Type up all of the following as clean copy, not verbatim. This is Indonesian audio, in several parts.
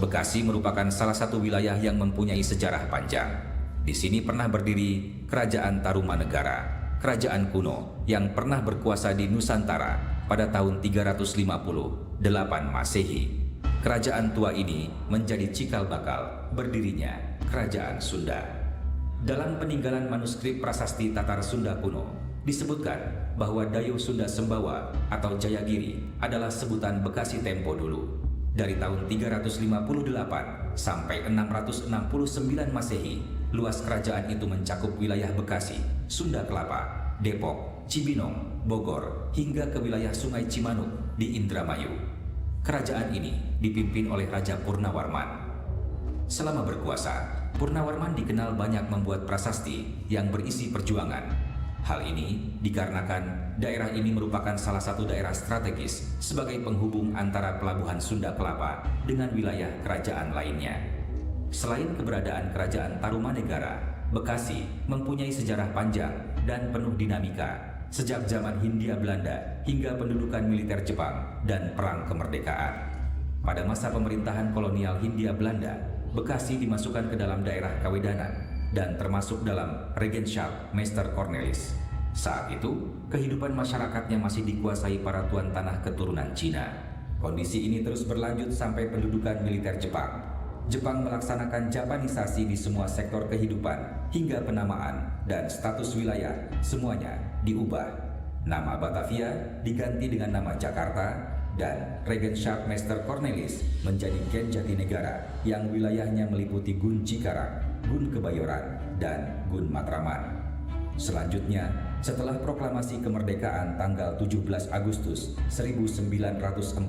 Bekasi merupakan salah satu wilayah yang mempunyai sejarah panjang. Di sini pernah berdiri Kerajaan Tarumanegara, kerajaan kuno yang pernah berkuasa di Nusantara pada tahun 358 Masehi. Kerajaan tua ini menjadi cikal bakal berdirinya Kerajaan Sunda. Dalam peninggalan manuskrip prasasti Tatar Sunda kuno, disebutkan bahwa Dayo Sunda Sembawa atau Jayagiri adalah sebutan Bekasi tempo dulu. Dari tahun 358 sampai 669 Masehi, luas kerajaan itu mencakup wilayah Bekasi, Sunda Kelapa, Depok, Cibinong, Bogor, hingga ke wilayah Sungai Cimanuk di Indramayu. Kerajaan ini dipimpin oleh Raja Purnawarman. Selama berkuasa, Purnawarman dikenal banyak membuat prasasti yang berisi perjuangan. Hal ini dikarenakan daerah ini merupakan salah satu daerah strategis sebagai penghubung antara pelabuhan Sunda Kelapa dengan wilayah kerajaan lainnya. Selain keberadaan Kerajaan Tarumanegara, Bekasi mempunyai sejarah panjang dan penuh dinamika sejak zaman Hindia Belanda hingga pendudukan militer Jepang dan Perang Kemerdekaan. Pada masa pemerintahan kolonial Hindia Belanda, Bekasi dimasukkan ke dalam daerah Kawedanan dan termasuk dalam Regenschaft Meister Cornelis. Saat itu, kehidupan masyarakatnya masih dikuasai para tuan tanah keturunan Cina. Kondisi ini terus berlanjut sampai pendudukan militer Jepang. Jepang melaksanakan Japanisasi di semua sektor kehidupan, hingga penamaan dan status wilayah semuanya diubah. Nama Batavia diganti dengan nama Jakarta, dan Regenschaft Meister Cornelis menjadi Gen Jatinegara yang wilayahnya meliputi Gun Cikarang, Gun Kebayoran, dan Gun Matraman. Selanjutnya, setelah proklamasi kemerdekaan tanggal 17 Agustus 1945,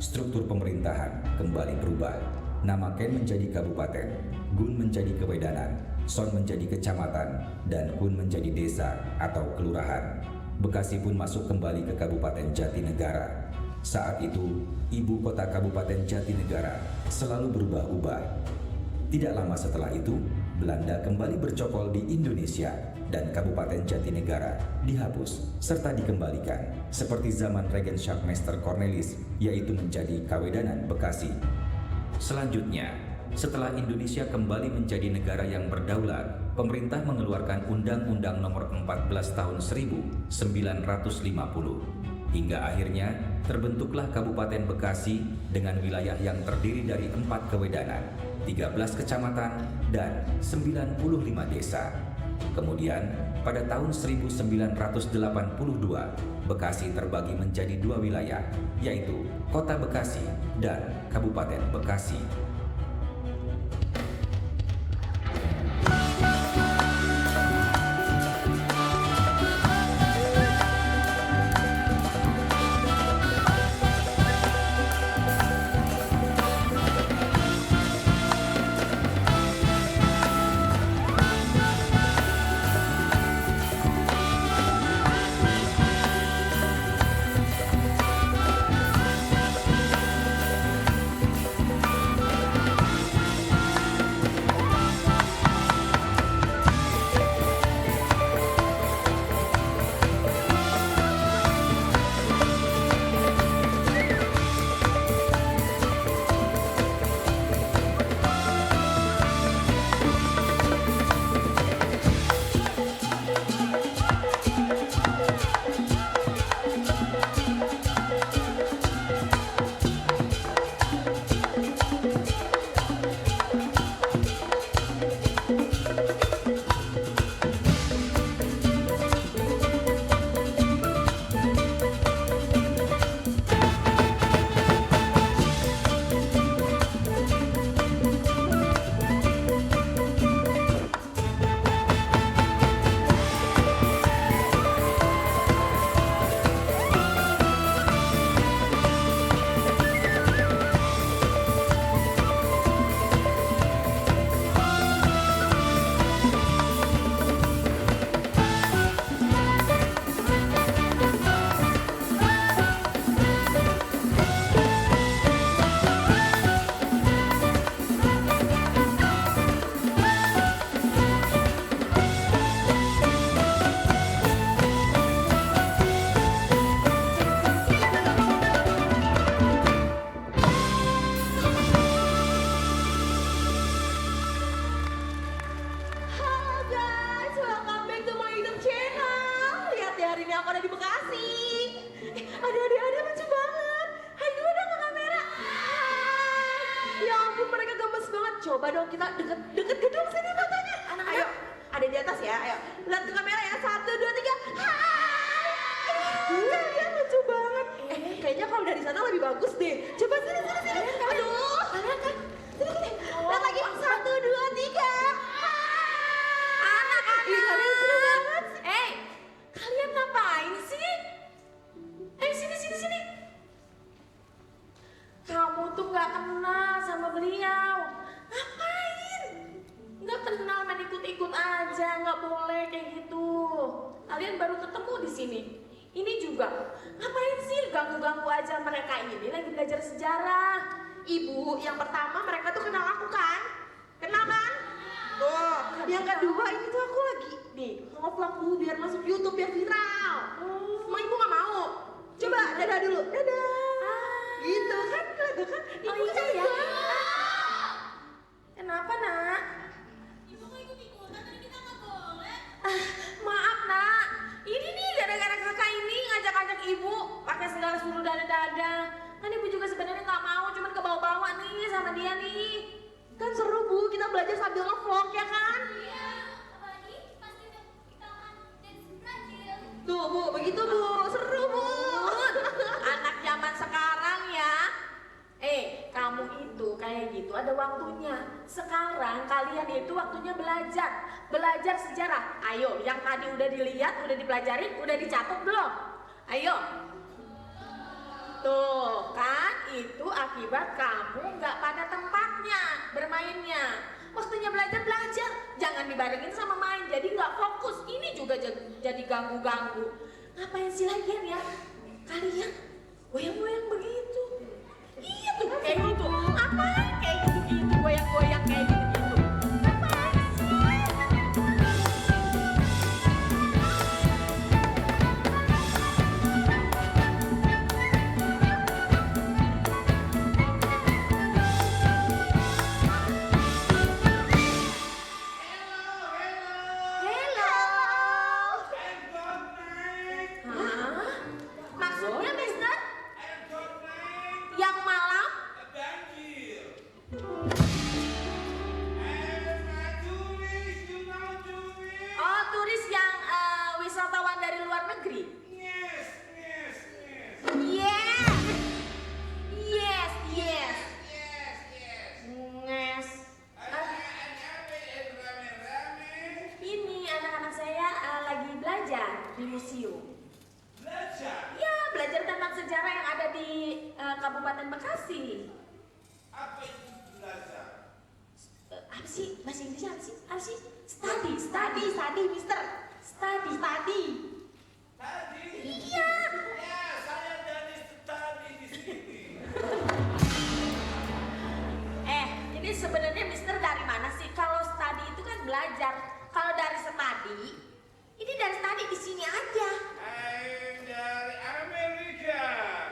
struktur pemerintahan kembali berubah. Nama Ken menjadi kabupaten, Gun menjadi kewedanan, Son menjadi kecamatan, dan Gun menjadi desa atau kelurahan. Bekasi pun masuk kembali ke Kabupaten Jatinegara. Saat itu, ibu kota Kabupaten Jatinegara selalu berubah-ubah. Tidak lama setelah itu, Belanda kembali bercokol di Indonesia dan Kabupaten Jatinegara dihapus serta dikembalikan seperti zaman Regenschaft Meister Cornelis, yaitu menjadi Kawedanan Bekasi. Selanjutnya, setelah Indonesia kembali menjadi negara yang berdaulat, pemerintah mengeluarkan Undang-Undang Nomor 14 Tahun 1950. Hingga akhirnya terbentuklah Kabupaten Bekasi dengan wilayah yang terdiri dari 4 kewedanan, 13 kecamatan, dan 95 desa. Kemudian, pada tahun 1982, Bekasi terbagi menjadi 2 wilayah, yaitu Kota Bekasi dan Kabupaten Bekasi. yang ada di Bekasi. Ada lucu banget. Hai dulu dong ke kamera. Hai. Ya ampun mereka gemes banget. Coba dong kita deket gedung sini fotonya. Ayo, ada di atas ya. Ayo, lihat ke kamera ya. 1, 2, 3. Hai. Kalian lucu banget. Kayaknya kalau dari sana lebih bagus deh. Coba sini. Aduh. Kalian kan. Sini. Lihat lagi. 1, 2, 3. Anak-anak. Ih, kalian seru banget. Kalian ngapain sih? Sini. Kamu tuh nggak kenal sama beliau. Ngapain? Nggak kenal main ikut-ikut aja, nggak boleh kayak gitu. Kalian baru ketemu di sini. Ini juga. Ngapain sih ganggu-ganggu aja mereka ini lagi belajar sejarah? Ibu, yang pertama mereka tuh kenal aku kan? Kenal kan? Tuh, yang kedua ini tuh aku lagi nih nge-vlog dulu biar masuk YouTube biar viral. Semua ibu gak mau. Coba dadah dulu, dadah. Gitu kan, kelihatan kan? Ibu iya ya. banget. Kenapa nak? Ibu mau ikut-ikutan, tadi kita nggak boleh. Maaf nak, ini nih gara-gara kakak ini ngajak-ngajak ibu pakai segala suruh dada-dada. Kan ibu juga sebenarnya nggak mau, cuman kebawa-bawa nih sama dia nih. Kan seru bu, kita belajar sambil nge-vlog ya kan? Iya, apalagi pas kita makan dance Brazil. Tuh bu, begitu bu, seru bu. Anak zaman sekarang ya. Kamu itu kayak gitu ada waktunya. Sekarang kalian itu waktunya belajar sejarah. Ayo, yang tadi udah dilihat, udah dipelajarin, udah dicatat belum? Ayo. Tuh kan itu akibat kamu nggak pada tempatnya bermainnya. Waktunya belajar, jangan dibarengin sama main, jadi nggak fokus. Ini juga jadi ganggu-ganggu. Ngapain sih lagian ya? Kalian goyang-goyang begitu. Iya tuh kayak gitu. Ngapain kayak gitu-gitu goyang-goyang kayak gitu-gitu? Ngapain sih? Maksudnya, Mister? Yang malam? Oh, turis yang wisatawan dari luar negeri? Yes. Nges. Ini anak-anak saya lagi belajar di museum. Ya, belajar tentang sejarah yang ada di Kabupaten Bekasi. Apa sih? Bahasa Inggrisnya apa sih? Study, Mister. Study. Iya. Ini sebenarnya Mister dari mana sih? Kalau study itu kan belajar. Kalau dari study, ini dari study di sini aja. Dari Amerika.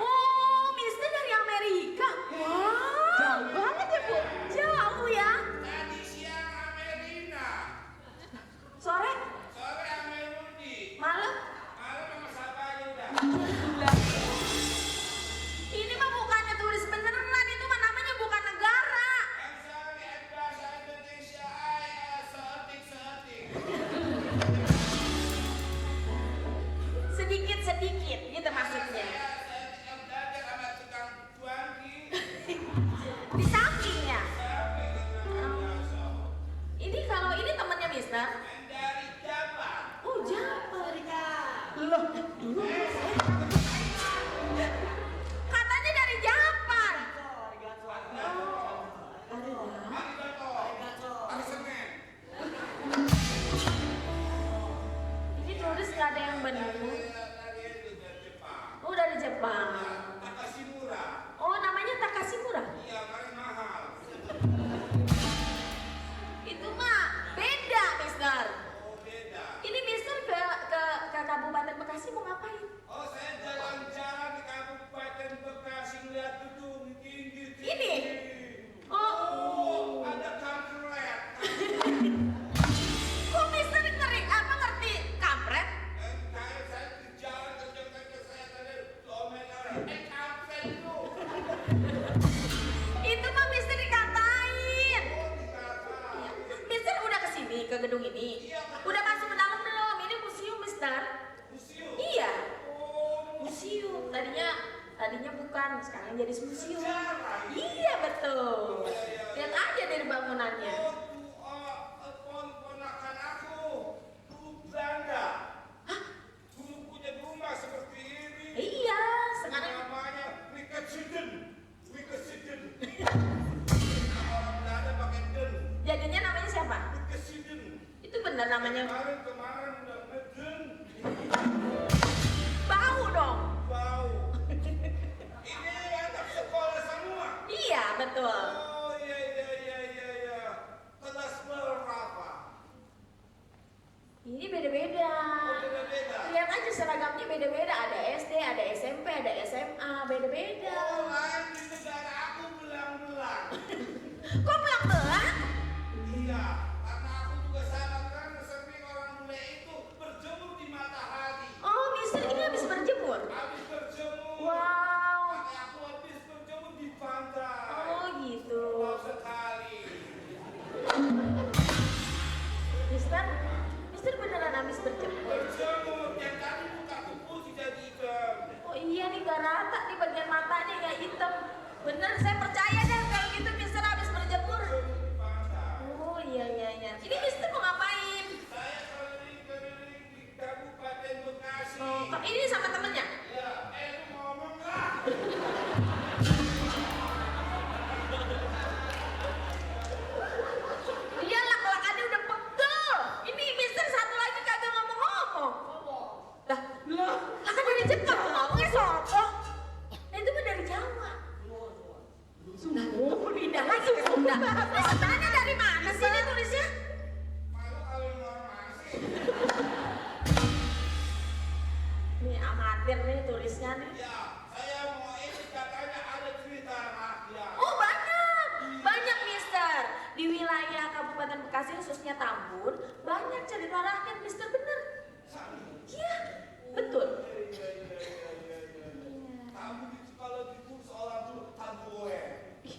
Oh, Mister dari Amerika. Wow. Jauh banget ya bu. Jauh ya. Tadi siang Amerina. Sore, Sore Ameridi. malam. Malam sama siapa aja udah. Ini mah bukannya turis beneran, itu mah namanya bukan negara. I'm sorry, bahasa Indonesia. Seotik. Sedikit gitu maksudnya. Saya belajar sama tukang cuanki. Di sampingnya. Ini kalau ini temannya Mister. Dari Jepang. Oh, Jepang. Loh, dulu Katanya dari Jepang. Hari Senin. Ini turis nggak ada yang benar. Dari Jepang. Oh, dari Jepang. Takashimura. Oh, namanya Takashimura. Iya, paling mahal. Itu mah beda, Mister. Oh, beda. Ini Mister ke Kabupaten Bekasi mau ngapain? Oh, saya jalan-jalan di Kabupaten Bekasi ngeliat gedung tinggi. Ini? Oh, Ada kampret. kok Mister ngerti kampret? Kayak saya di jalan tadinya bukan, sekarang jadi museum. Iya betul. Lihat aja dari bangunannya. Ponakan aku dulu Belanda. Dulu punya rumah seperti ini. Iya, sekarang Namanya Wikesiden. Orang Belanda pakai den. jadinya namanya siapa? Wikesiden. Itu benar namanya. Kemarin udah ngeden. Bau dong. Bau. Ini anak sekolah semua. Iya betul. Oh iya. Kelas berapa? Ini beda-beda. Oh, beda-beda. Lihat aja seragamnya beda-beda. Ada SD, ada SMP, ada SMA, beda-beda. Oh, lain di negara aku belang-belang. Kok belang-belang? Iya, karena aku juga sama kan sering orang bule itu berjemur di matahari. Oh, Mister ini habis berjemur. Habis berjemur. Wow. Tapi aku habis berjemur di pantai. Oh gitu. Wow sekali. Mister beneran habis berjemur. Berjemur yang tadi mukaku putih jadi hitam. Oh iya nih gak rata nih bagian matanya ya hitam. Bener saya percaya deh kalau gitu Mister habis berjemur. Di pantai. Oh iya. Ini Mister mau ngapain? Saya keliling-keliling di Kabupaten Bekasi. Oh, ini sama temennya? Ya, lu ngomong lah. Iya lak-lakannya udah pegel. Ini Mister satu lagi kagak ngomong-ngomong. Lah kan dari Jepang tuh ngomongnya sopo. Nah itu mah dari Jawa. Sunda. Oh pindah lagi ke Sunda. Nah sebenarnya dari mana sih ini tulisnya? Malu kalau informasi. Nih amatir nih tulisnya nih. Ya, saya mau ini katanya ada cerita rakyat. Oh banyak Mister. Di wilayah Kabupaten Bekasi khususnya Tambun banyak cerita rakyat Mister bener. Iya betul. Kamu kalau ditulis orang dulu tamboe.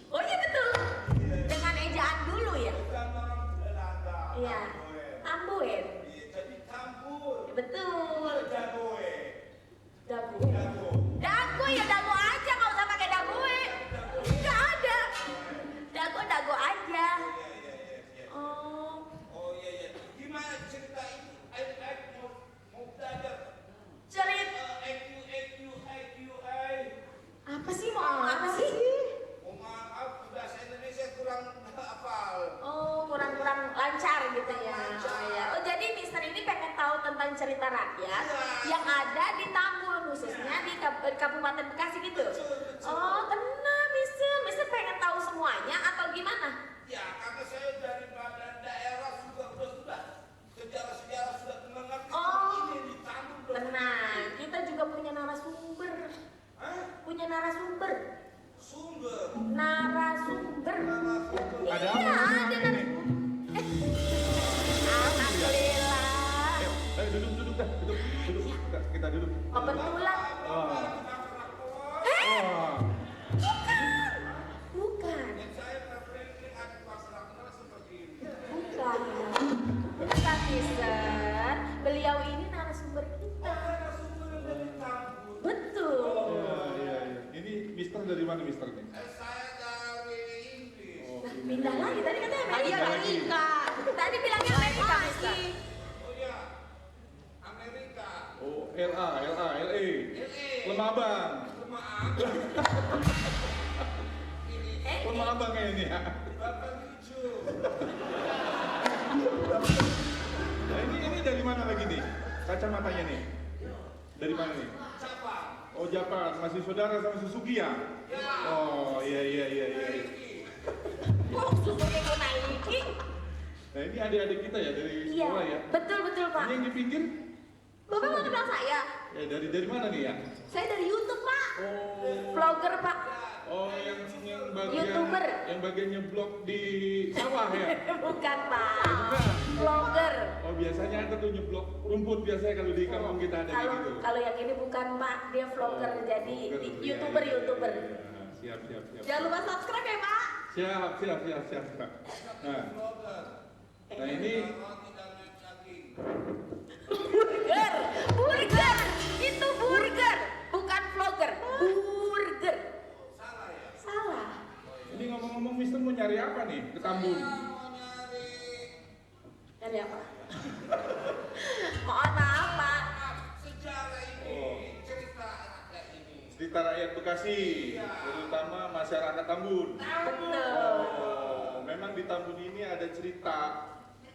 Oh iya betul. Dengan ejaan dulu ya. Bukan orang Belanda. Iya. Tamboe. Tambuin. Iya, jadi tambur. Betul. Dagoe. Dagu. Dago. Dagu ya dagu aja nggak usah pakai dague. Nggak ada. Dago aja. Iya. Oh. Oh iya. Gimana cerita itu? Aku mau belajar. Cerita EQ. apa sih mau ngomong apa sih? Oh maaf, bahasa Indonesia kurang hafal. Oh kurang lancar gitu ya. Lancar. Oh, ya. Oh jadi Mister ini pengen tahu tentang cerita rakyat Iya. yang ada di Tambun khususnya di Kabupaten Bekasi gitu. Betul. Oh tenang Mister. Mister pengen tahu semuanya atau gimana? Ya, karena saya dari badan daerah sudah sejarah-sejarah sudah mengerti Oh. ini di Tambun. Tenang, kita juga punya narasumber. Hah? Punya narasumber. Sumber. Narasumber. Ada Iya, apa ada ini? narasumber. Alhamdulillah. Duduk dah, duduk. Kita duduk. Kebetulan. Oh. Eh, Oh. bukan. Saya terpilih ada pasar seperti ini. Bukan. Bukan, Mister. Beliau ini narasumber kita. Sumber dari Tambun. Betul. Iya. Ini Mister dari mana Mister nih? Saya dari Inggris. Oh, Nah, pindah lagi. Tadi katanya Amerika. Amerika. Tadi bilangnya Amerika, Mister. Oh ya, Amerika. Oh, LA. LA. Lemah Abang. Maaf. Lemah Abang kayak ini ya. Bapak hijau. Nah, ini dari mana lagi nih? Kacamatanya nih. Dari mana nih? Siapa? Oh, Japan. Masih saudara sama Suzuki ya? Oh, iya. Kok susunya mau naikin? Nah, ini adik-adik kita ya dari Iya, sekolah ya? betul Pak. Ini yang di pinggir? Bapak mau kenal saya? Ya, dari mana nih ya? Saya dari YouTube Pak. Oh. Vlogger Pak. Oh, yang bagian YouTuber. yang bagian nyeblok di sawah ya? Bukan Pak. Bukan. Vlogger. Oh, biasanya ada tuh nyeblok rumput biasanya kalau di kampung kita ada kayak gitu. Kalau yang ini bukan Pak, dia vlogger jadi Vlogger, iya, YouTuber. iya. Siap. Jangan lupa subscribe ya Pak. Siap. Nah, ini Roti dan daging. Burger. Itu burger, bukan vlogger. Burger. Bandung. Dari apa? Mohon maaf Pak. Sejarah ini, Oh. cerita rakyat ini. Cerita rakyat Bekasi, terutama masyarakat Tambun. Betul. Oh, memang di Tambun ini ada cerita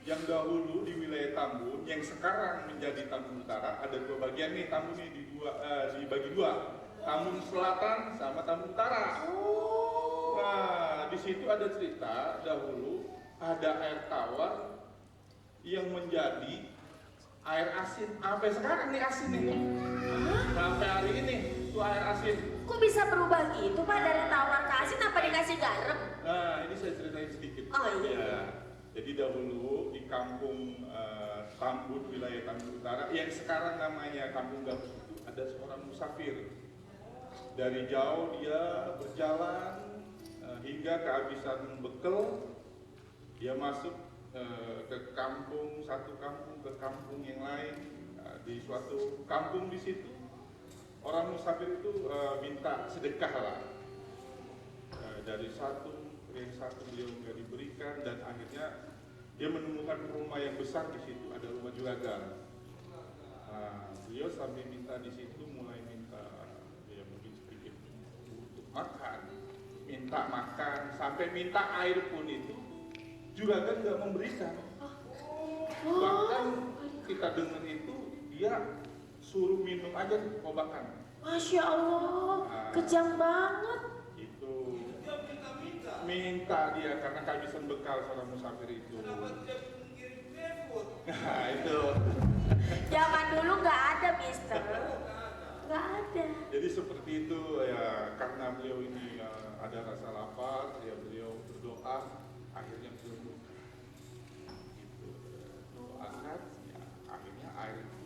yang dahulu di wilayah Tambun, yang sekarang menjadi Tambun Utara. Ada dua bagian nih, Tambun ini dibagi dua, Tambun Selatan sama Tambun Utara. Nah, di situ ada cerita dahulu ada air tawar yang menjadi air asin. Sampai sekarang nih asin nih. Sampai hari ini itu air asin. Kok bisa berubah gitu Pak dari tawar ke asin apa dikasih garam? Nah, ini saya ceritain sedikit. Oh, iya. Ya, jadi dahulu di kampung Tambun, wilayah Tambun Utara, yang sekarang namanya Kampung Gabus itu ada seorang musafir. Dari jauh dia berjalan hingga kehabisan bekal, dia masuk ke kampung, satu kampung ke kampung yang lain. Di suatu kampung di situ, orang musafir itu minta sedekah lah. Dari satu beliau nggak diberikan, dan akhirnya dia menemukan rumah yang besar di situ, ada rumah juragan. Beliau sambil minta di situ mulai minta ya mungkin sedikit untuk makan, minta makan sampai minta air pun itu juragan nggak memberikan. Bahkan kita dengar itu dia suruh minum aja kobakan. Masya Allah, kejam banget. Itu Dia minta dia karena kehabisan bekal seorang musafir itu. kenapa tidak mengirim GoFood? Nah itu. Zaman dulu nggak ada Mister. Nggak ada. Jadi seperti itu ya, karena beliau ini ada rasa lapar, ya beliau berdoa, akhirnya beliau gitu, doakan, ya akhirnya air itu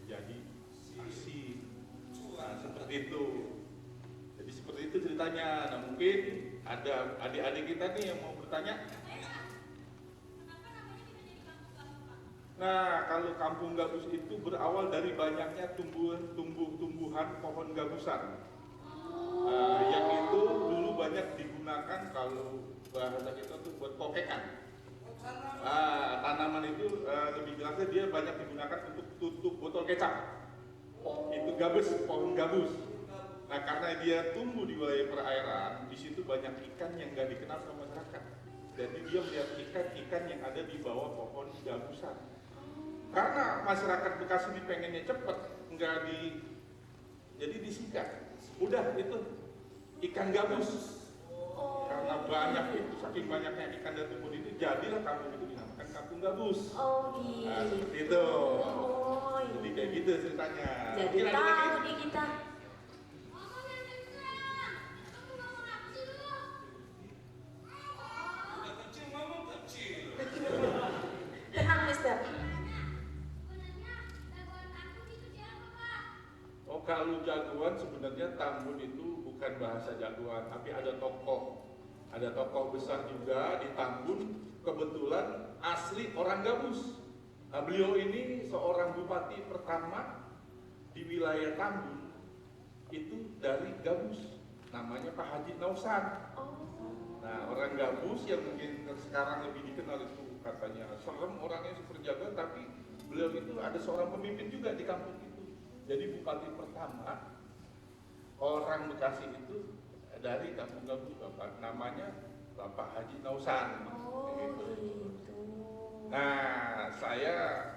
jadi asin. Nah seperti itu. Jadi seperti itu ceritanya. Nah mungkin ada adik-adik kita nih yang mau bertanya. Nah, kalau Kampung Gabus itu berawal dari banyaknya tumbuhan pohon gabusan. Yang itu dulu banyak digunakan kalau bahasa kita tuh buat kokekan. Tanaman itu lebih jelasnya dia banyak digunakan untuk tutup botol kecap. Itu gabus, pohon gabus. Nah, karena dia tumbuh di wilayah perairan, di situ banyak ikan yang nggak dikenal sama masyarakat. Jadi dia melihat ikan-ikan yang ada di bawah pohon gabusan. Karena masyarakat Bekasi ini pengennya cepet, jadi disingkat. Udah itu ikan gabus. Karena banyak itu, saking banyaknya ikan dan tumbuh itu, jadilah kampung itu dinamakan Kampung Gabus. Oh gitu. Nah, seperti itu. Oh, Jadi kayak gitu ceritanya. jadi Mungkin ada tahu lagi? nih kita. Ngomong yang kencang. Kamu ngomong apa sih dulu? Udah kecil ngomong kecil. Tenang Mister. Sebenarnya jagoan kampung itu siapa Pak? Oh, kalau jagoan sebenarnya Tambun itu bukan bahasa jagoan, tapi ada tokoh. Ada tokoh besar juga di Tambun, kebetulan asli orang Gabus. Nah, beliau ini seorang bupati pertama di wilayah Tambun, itu dari Gabus, namanya Pak Haji Nausan. Nah, orang Gabus yang mungkin sekarang lebih dikenal itu katanya serem, orangnya super jago, tapi beliau itu ada seorang pemimpin juga di kampung itu. Jadi bupati pertama orang Bekasi itu dari Kampung Gabus, namanya Bapak Haji Nausan. Oh Gitu. gitu. Nah, saya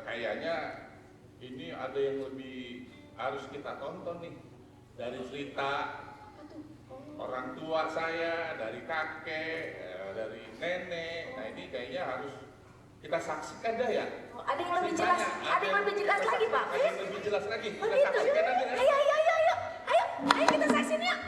kayaknya ini ada yang lebih harus kita tonton nih, dari cerita orang tua saya, dari kakek, dari nenek. Nah ini kayaknya harus kita saksikan dah ya. Oh, ada yang lebih jelas, Ceritanya, ada yang lebih jelas lagi Pak. Ada yang lebih jelas lagi. Oh Kita gitu. saksikan aja. Ayo, ayo, ayo, ayo, ayo, ayo kita saksin yuk.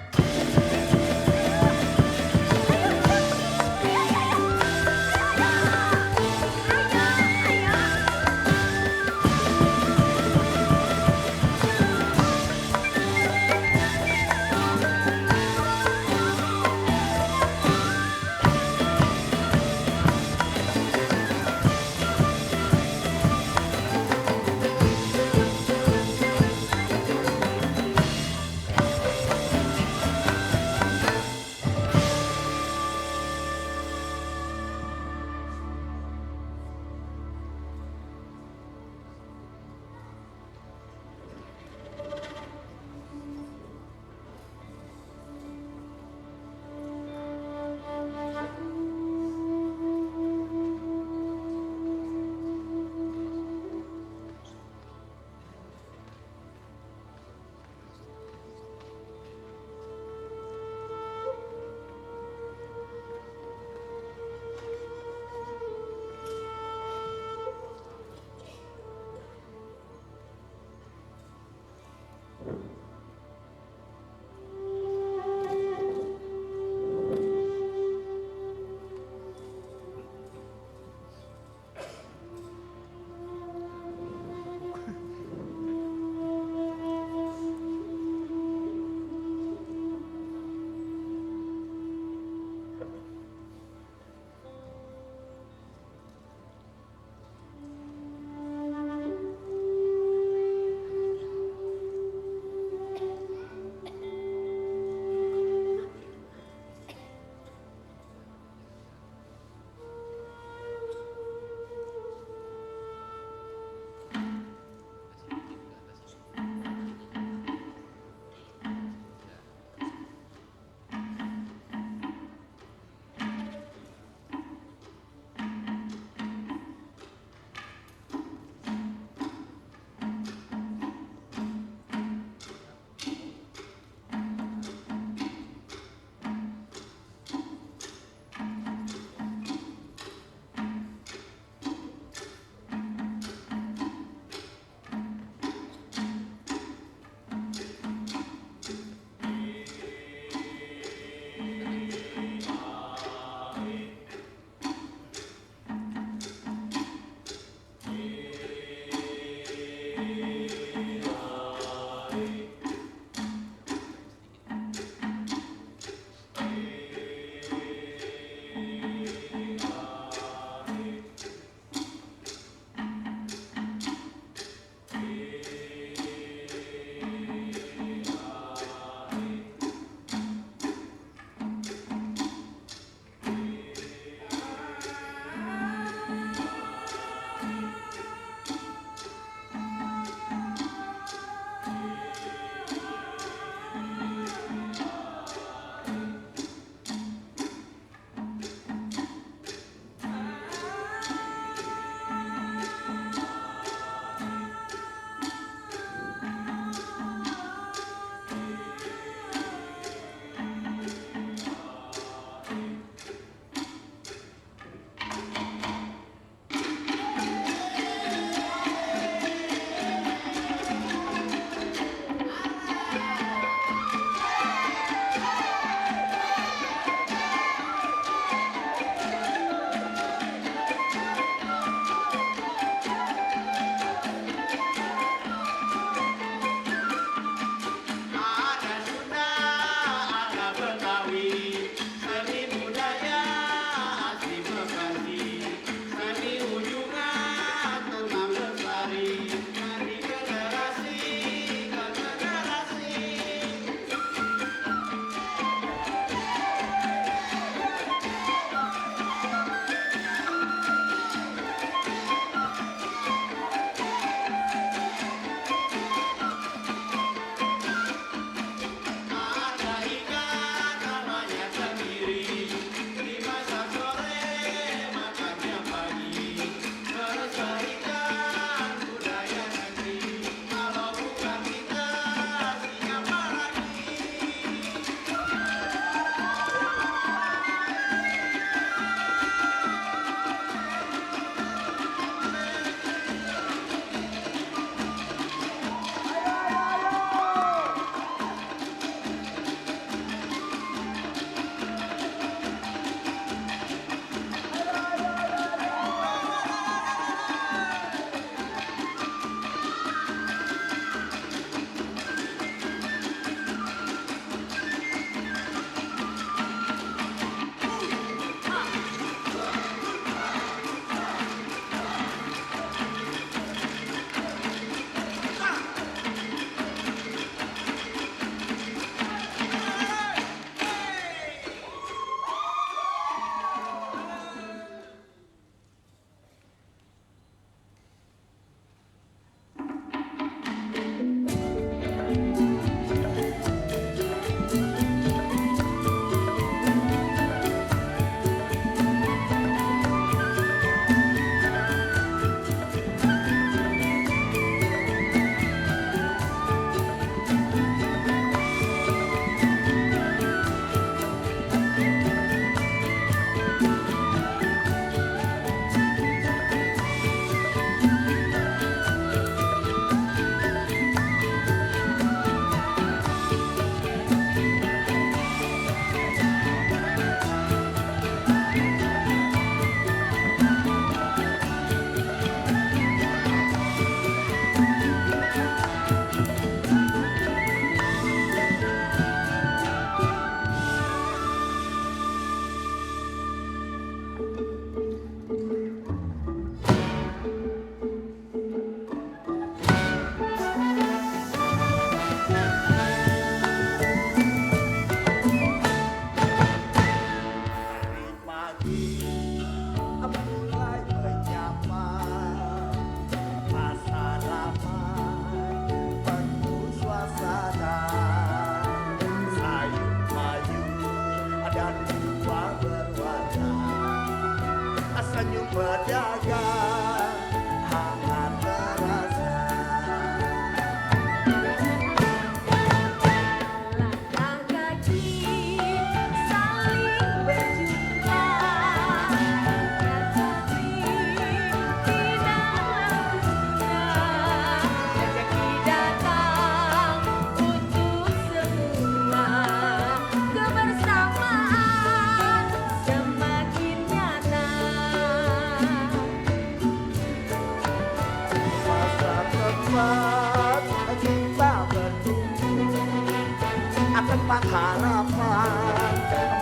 banyak harapan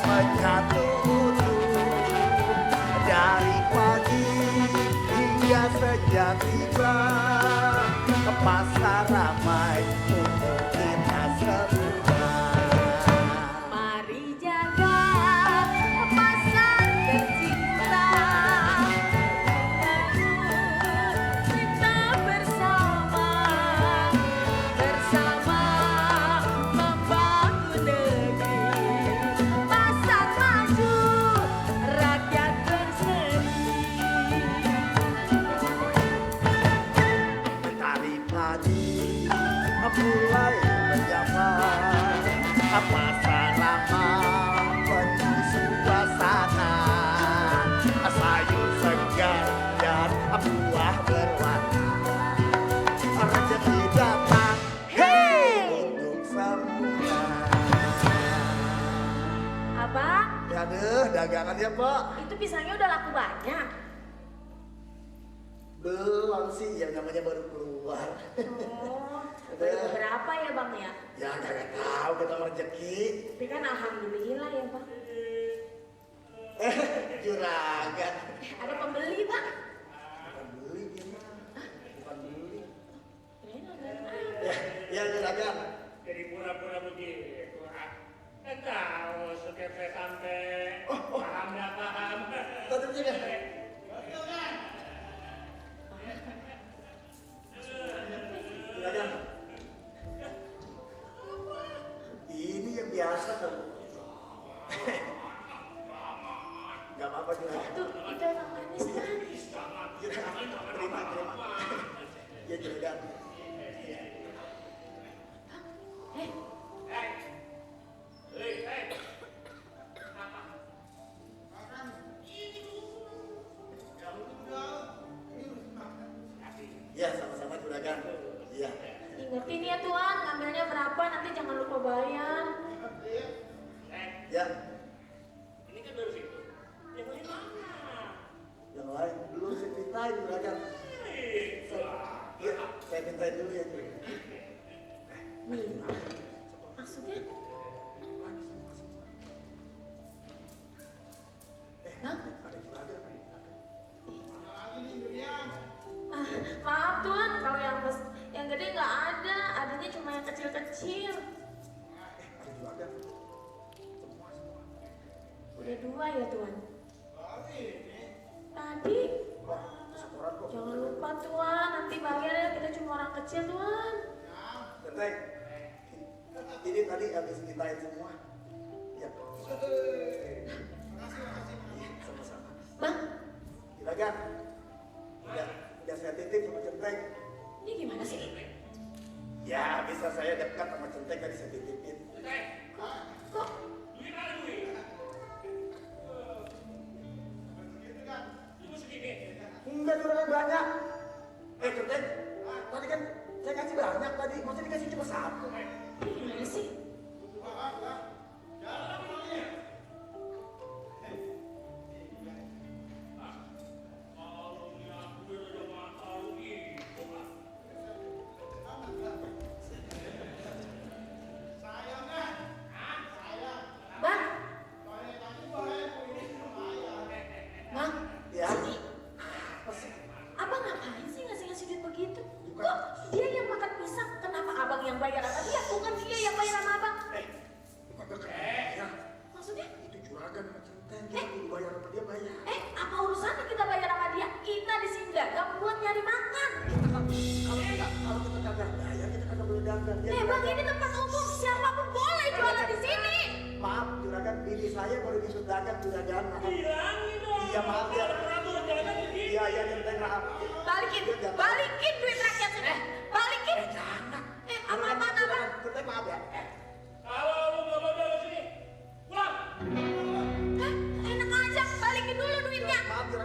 menyatu dari pagi hingga senja tiba, pasar ramai untuk kita semua. Mari jaga pasar tercinta, kita bersama membangun negeri. Pasar maju, rakyat berseri. Dari pagi mulai menjabat, pasar ramai penuh suasana, sayur segar dan buah berwarna, rezeki datang untuk semua. Abang, Aduh, dagangannya Pak itu pisangnya udah laku banyak. belum sih, yang namanya baru keluar. Oh, baru berapa ya bang ya? Ya kagak tahu kita rezeki. Tapi kan alhamdulillah ya bang. Juragan. Ada pembeli bang. Bukan beli gimana? Bukan beli. Kirain ada. Ya juragan. Jadi pura-pura begitu. Kan tahu sekepe sampai paham nggak paham. Tutup juga. Juragan. Ini yang biasa kan. Gak apa-apa juragan. Tuh, itu emang manis kan? Juragan, terima. Ya juragan. Eh, Ya sama-sama juragan. Iya. ingetin ya tuan, ngambilnya berapa nanti jangan lupa bayar. Ya. Ini kan baru situ. Yang lain mana? Yang lain belum saya mintain juragan. Iya, saya mintain dulu ya juragan. Nih, maksudnya? Bang? Ada juragan. Ah, maaf tuan, kalau yang gede nggak ada, adanya cuma yang kecil-kecil. Ada juragan. Udah dua ya tuan? Tadi. Wah, setoran kok. Jangan lupa tuan, nanti bayar ya, kita cuma orang kecil tuan. Teteh, ini tadi habis mintain semua. Ya. Iya, sama-sama. Bang, Juragan, udah saya titip sama Centeng. ini gimana sih? Ya, bisa saya dekat sama Centeng tadi saya titipin. Kok? Duit mana duit? Cuma segini. Enggak juragan banyak. Centeng, tadi kan saya kasih banyak tadi, masa dikasih cuma satu. Ini gimana sih? Bang, Bang, Ya. sini. Abang ngapain sih ngasih-ngasih duit begitu? Kok dia yang makan pisang, kenapa abang yang bayar sama dia? Bukan dia yang bayar sama abang. Ya, Maksudnya? itu juragan sama Centeng, kita kudu bayar sama dia bayar. Apa urusannya kita bayar sama dia? Kita di sini dagang buat nyari makan. Kalau kita kagak bayar, kita kagak boleh dagang. Ya, Bang, juragan. ini tempat umum, siapapun boleh jualan di sini. Maaf juragan, bini saya baru disut dagang juragan. Maaf. Bilangin dong. Iya, maaf ya. Peraturan jalan begini. Iya, Centeng maaf. Balikin duit rakyat sudah. Balikin. Jangan. Apa-apaan abang? Centeng maaf ya. Kalau lu nggak mau dari sini, pulang. Hah? Enak aja, balikin dulu duitnya.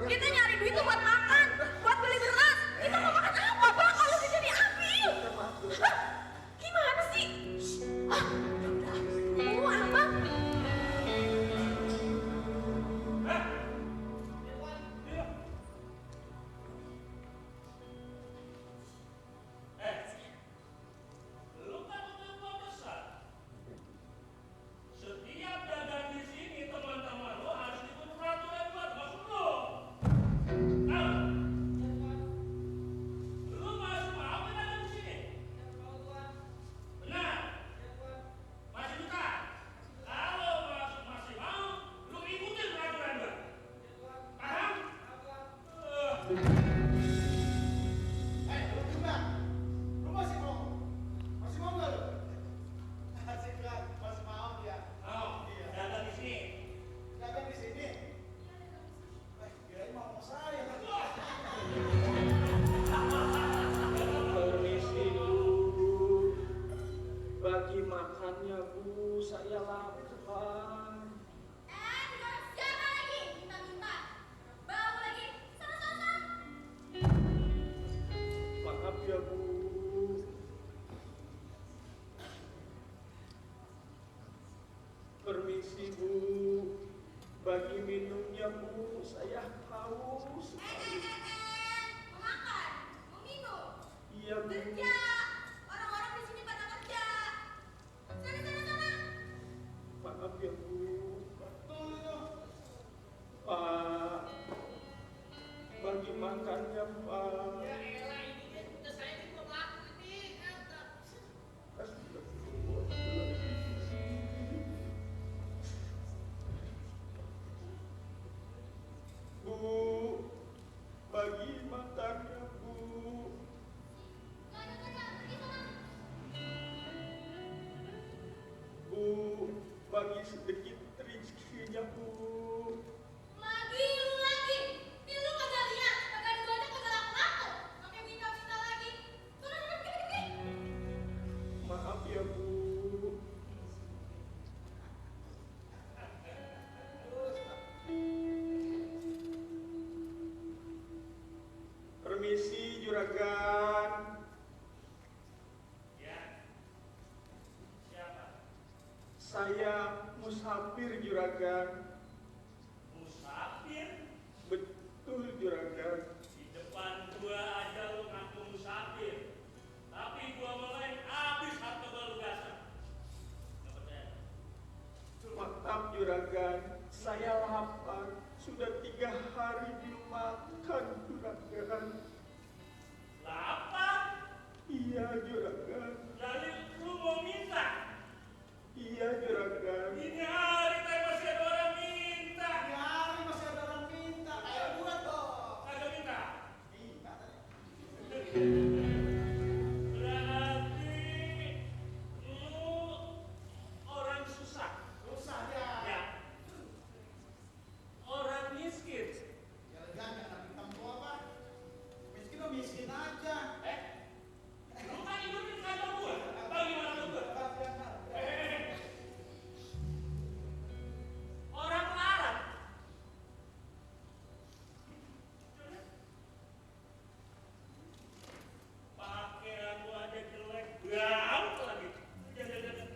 Kita nyari duit tuh buat makan, buat beli beras. Kita mau makan apa bang kalau kita diambil? Hah? Gimana sih? Ah, abang. Permisi Bu, bagi minumnya Bu, saya haus sekali. Mau makan? Mau minum? Iya Bu. Kerja! Orang-orang di sini pada kerja. Sana. Maaf ya Bu. Betul itu. Pak, bagi makannya Pak. Ya elah ini kan udah saya juga melaku ini. Bu, bagi makannya Bu. Sana, pergi sana. Bu, bagi sedikit rezekinya Bu. Lagi. Ini lu kagak lihat, kagak duanya kagak laku-laku. Pakai minta lagi. Sana, pergi. Maaf ya Bu. Permisi juragan. Ya. Siapa? Saya musafir juragan. Musafir? Betul juragan. Di depan gua aja lu ngaku musafir. Tapi gua mulai habis harta balugasan. Nggak percaya? Maaf juragan, saya lapar. Sudah 3 hari belum makan juragan. Lapar? Iya juragan. Jadi lu mau minta? Iya juragan. Ini hari tadi masih ada orang minta. Di hari masih ada orang minta. Kayak gue dong. Kagak minta? Minta tadi. Berarti lu orang susah. Susah ya. Ya. Orang miskin. Ya jangan hitam gua apa? Miskin lo miskin aja. Lu kan hidupin kantor gua. Bagaimana lu gua? Orang larat. Pakaian lu aja jelek, bau lagi. Jangan.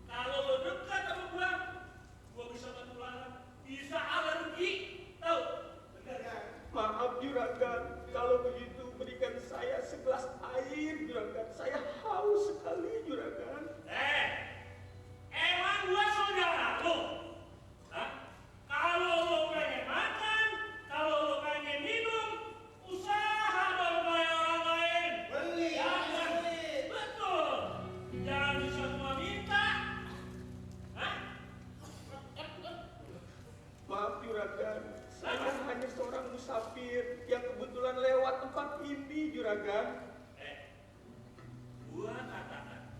Kalau lu dekat sama gua bisa bantu larat, bisa alergi, tahu? Benar kan? Maaf juragan, kalau begitu berikan saya segelas air juragan. Saya haus sekali juragan. Emang gua saudara lu? Hah? Kalau lu pengen makan, kalau lu pengen minum, usaha dong kayak orang lain. Beli, Jangan. beli. Betul. Jangan bisa cuma minta. Hah? Maaf juragan, saya hanya seorang musafir yang kebetulan lewat tempat ini juragan. Gua katakan,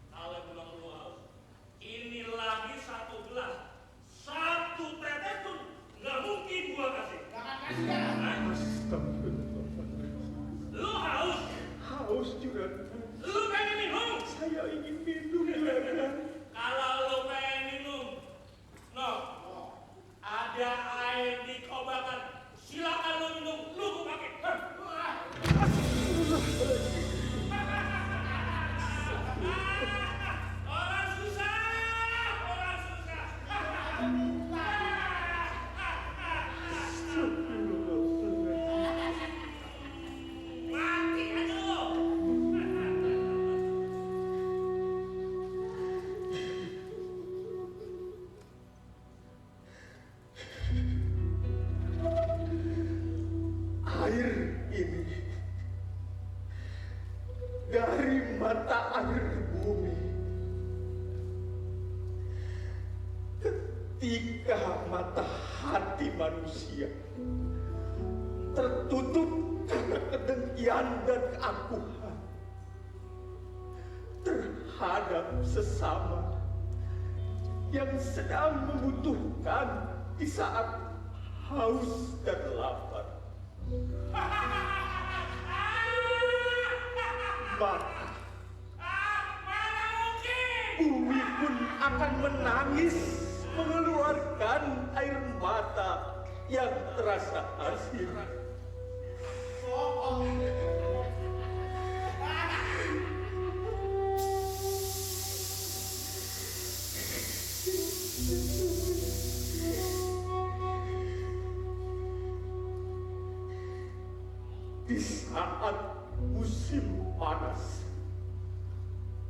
kalau belum lu haus, ini lagi 1 gelas, 1 tetes pun nggak mungkin gua kasih. Jangan kasih ya. Hah? Astagfirullahaladzim. Lu haus? Haus juragan. Lu pengen minum? Saya ingin minum juragan. Kalau lu pengen minum, no, ada air di kobakan. Silakan lu minum, lu gua pakai. Orang susah. Mati aja lu. Air ini dari mata air bumi. Ketika mata hati manusia tertutup karena kedengkian dan keakuhan terhadap sesama yang sedang membutuhkan di saat haus dan lapar. Maka Mana mungkin? bumi pun akan menangis mengeluarkan air mata yang terasa asin.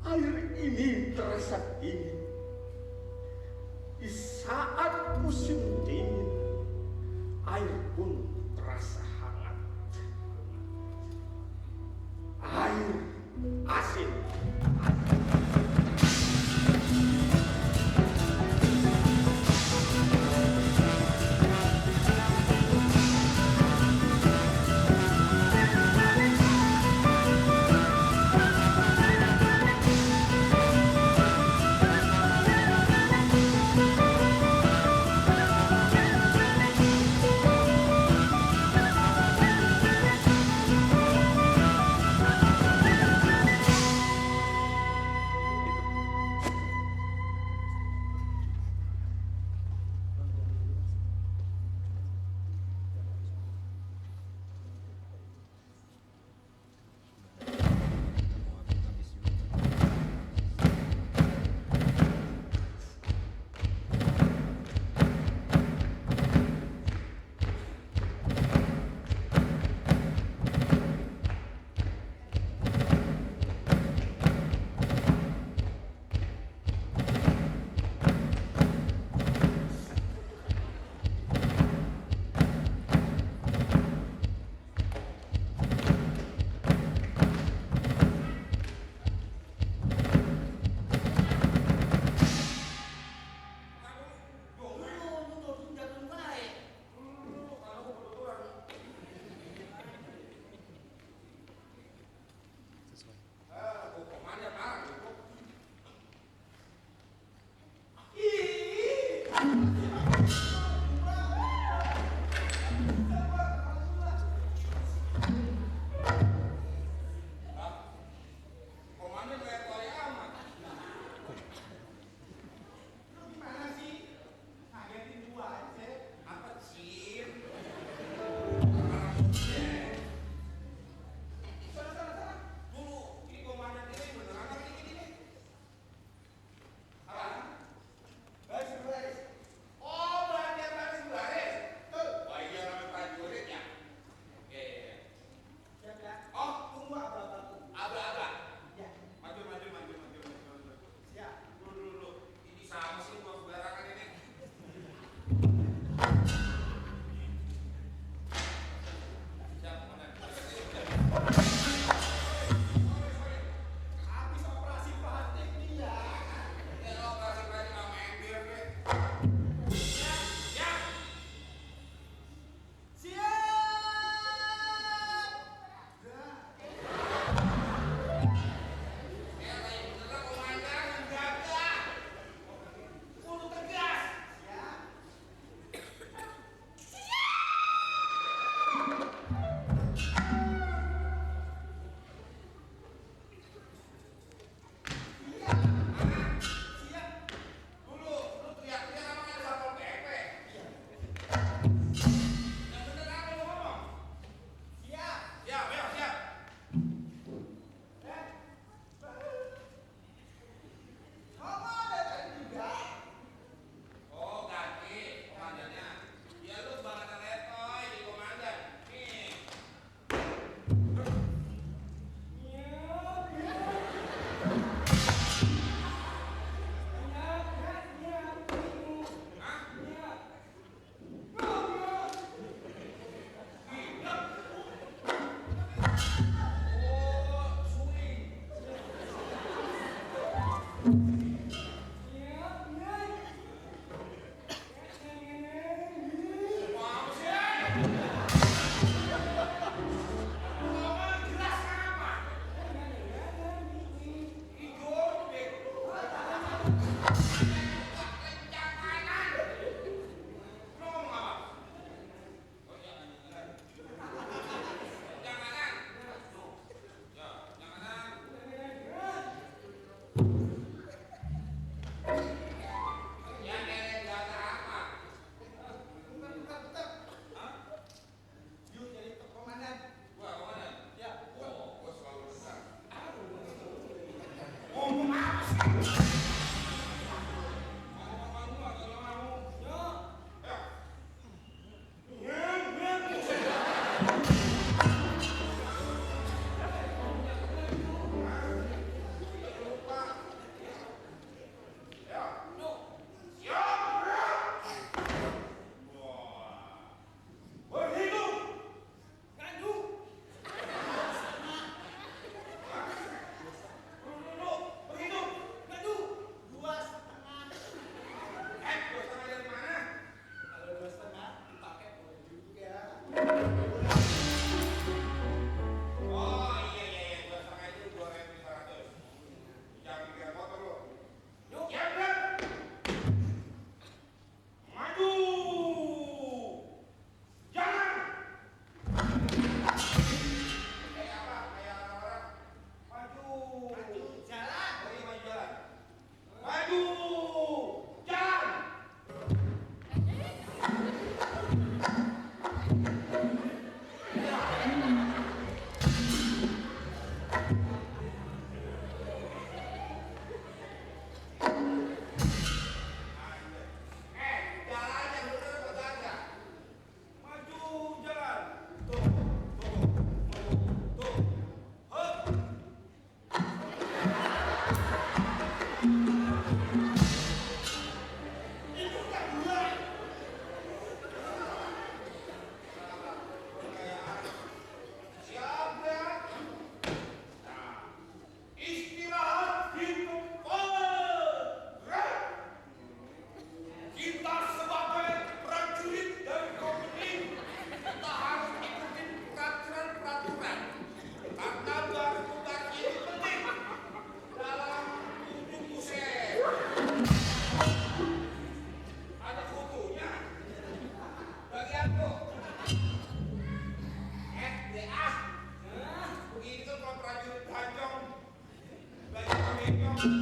Air ini terasa dingin. Di saat musim dingin, air pun terasa hangat. Air asin. Sekarang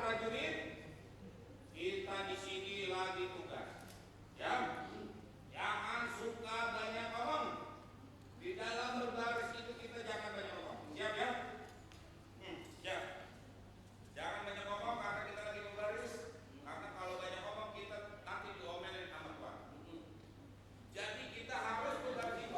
prajurit, kita di sini lagi tugas. Ya, jangan suka banyak ngomong. Di dalam berbaris itu kita jangan banyak ngomong. Siap ya? Siap. Jangan banyak ngomong karena kita lagi berbaris. Karena kalau banyak ngomong kita nanti diomelin sama Tuhan. Jadi kita harus berbaris itu.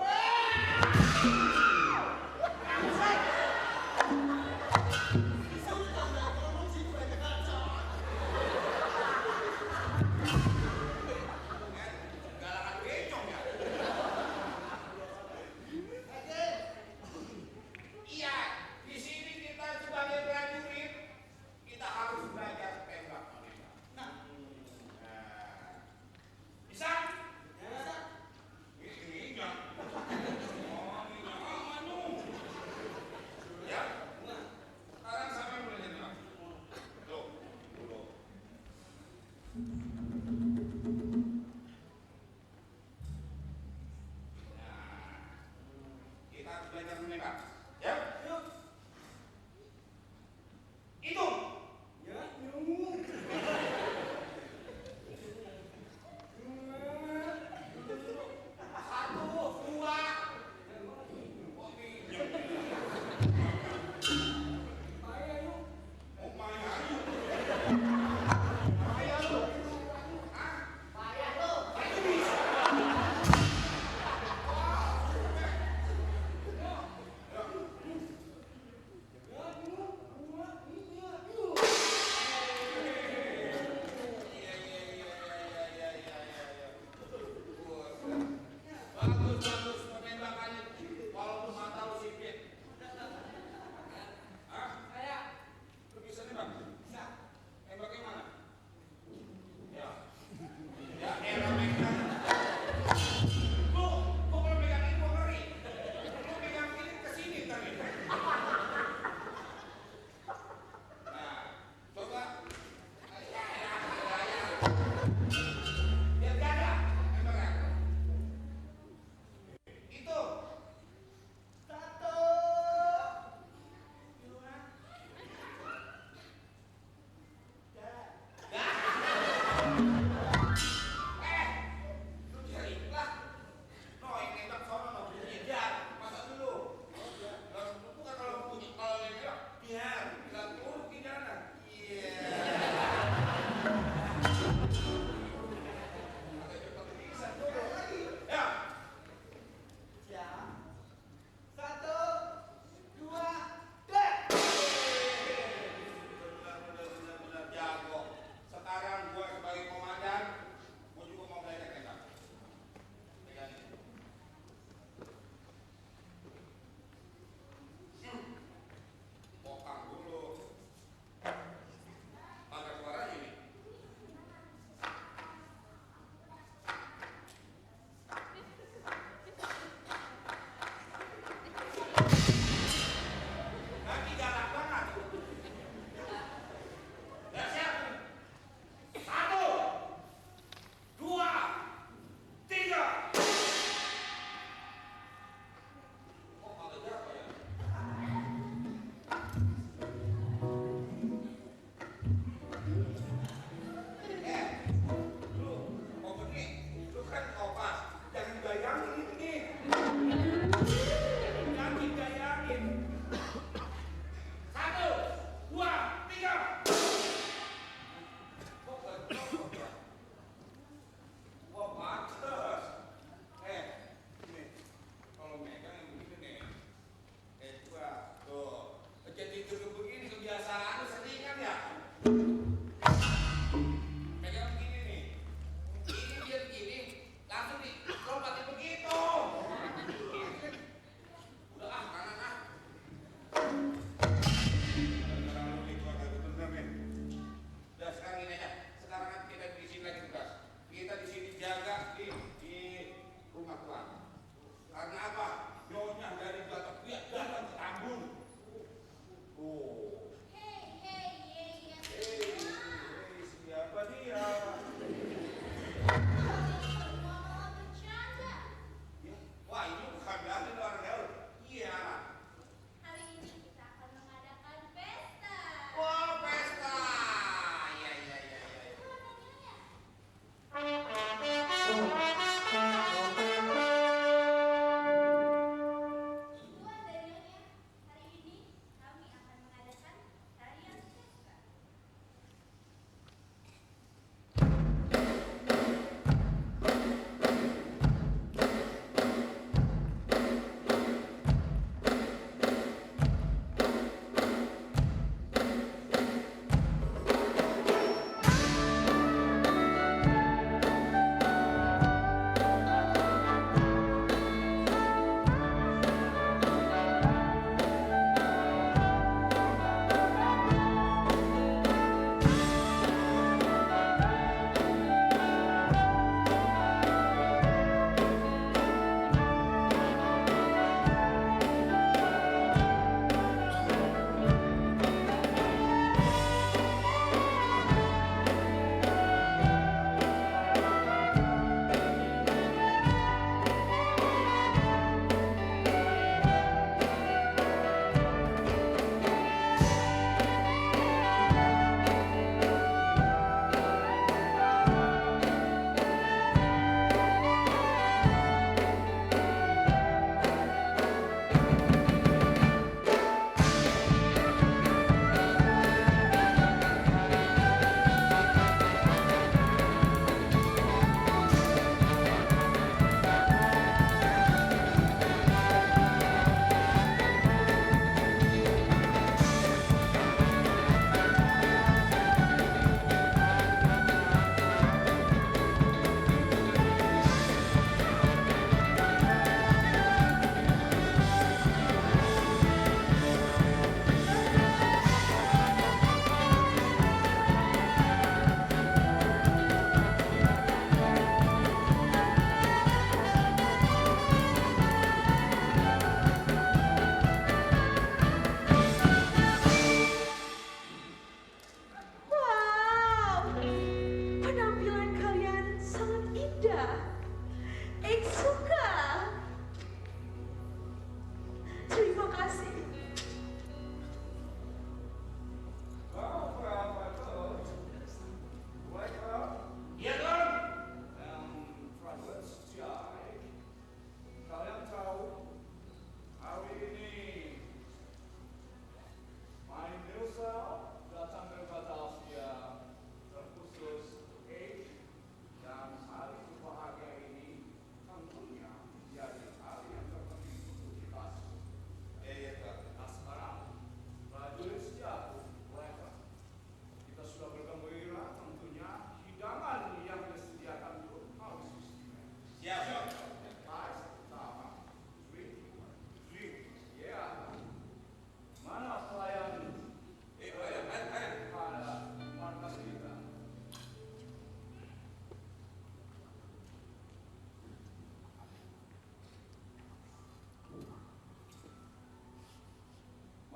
Galakan becong ya. Iya, di sini kita sebagai prajurit kita harus belajar tembak menembak. Nah, bisa? Bisa. Ini enggak. Oh, ini enggak. Manu. Ya. Sekarang sampai mulai tembak. Tuh, dulu. Kita harus belajar menembak. Ya? Yuk. Hitung. Ya, satu, dua. Oh, ini. Oh, Maya, yuk. Maya, yuk. Hah? Itu bisa.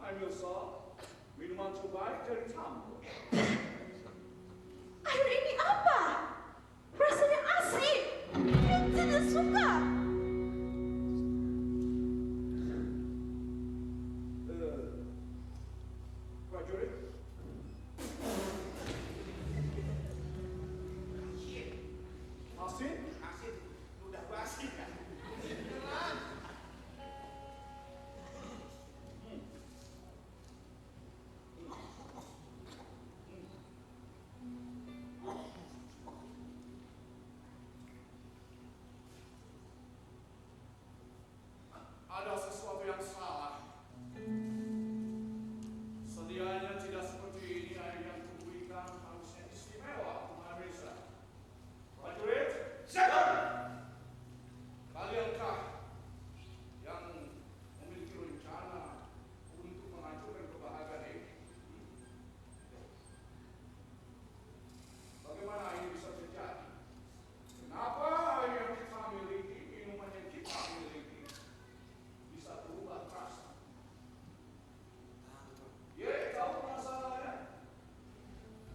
Emilsa, minuman terbaik dari Tambun. Air ini apa? Rasanya asin. Dia tidak suka. Prajurit, asin? Asin, udah basi kan? Ada sesuatu yang salah. Sedianya tidak seperti ini, air yang kuberikan harusnya istimewa, Marisa. Prajurit, Siapa? kaliankah yang memiliki rencana untuk menghancurkan kebahagiaan ini? Bagaimana ini bisa terjadi? Kenapa air yang kita miliki, minuman yang kita miliki, bisa berubah rasa? Ya, tahu masalahnya?